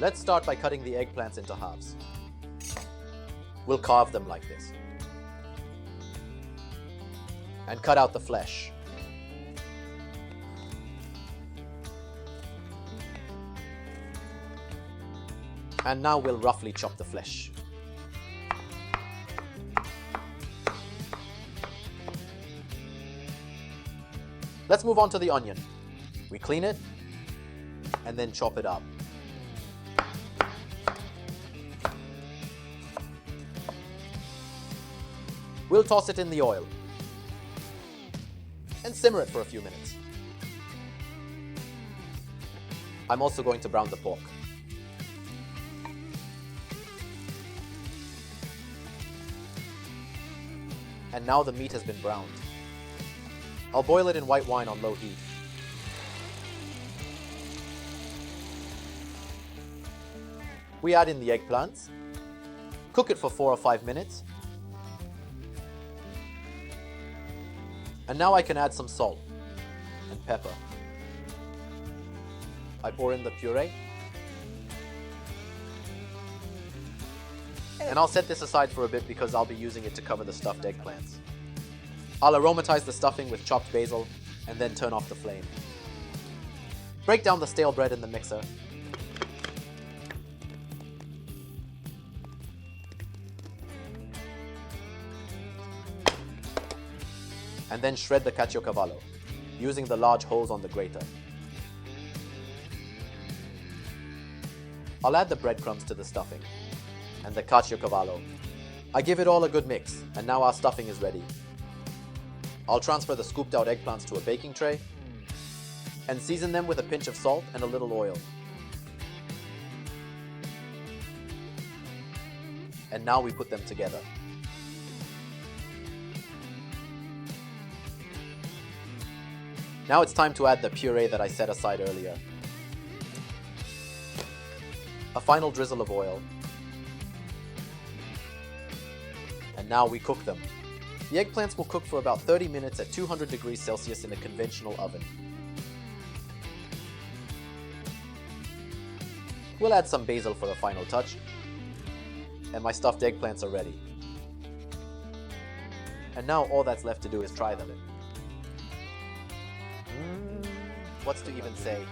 Let's start by cutting the eggplants into halves. We'll carve them like this. And cut out the flesh. And now we'll roughly chop the flesh. Let's move on to the onion. We clean it and then chop it up. We'll toss it in the oil and simmer it for a few minutes. I'm also going to brown the pork. And now the meat has been browned. I'll boil it in white wine on low heat. We add in the eggplants, cook it for 4 or 5 minutes, and now I can add some salt and pepper. I pour in the puree, and I'll set this aside for a bit because I'll be using it to cover the stuffed eggplants. I'll aromatize the stuffing with chopped basil and then turn off the flame. Break down the stale bread in the mixer. And then shred the caciocavallo, using the large holes on the grater. I'll add the breadcrumbs to the stuffing and the caciocavallo. I give it all a good mix, and now our stuffing is ready. I'll transfer the scooped out eggplants to a baking tray and season them with a pinch of salt and a little oil. And now we put them together. Now it's time to add the puree that I set aside earlier. A final drizzle of oil. And now we cook them. The eggplants will cook for about 30 minutes at 200 degrees Celsius in a conventional oven. We'll add some basil for a final touch. And my stuffed eggplants are ready. And now all that's left to do is try them. What's to even say?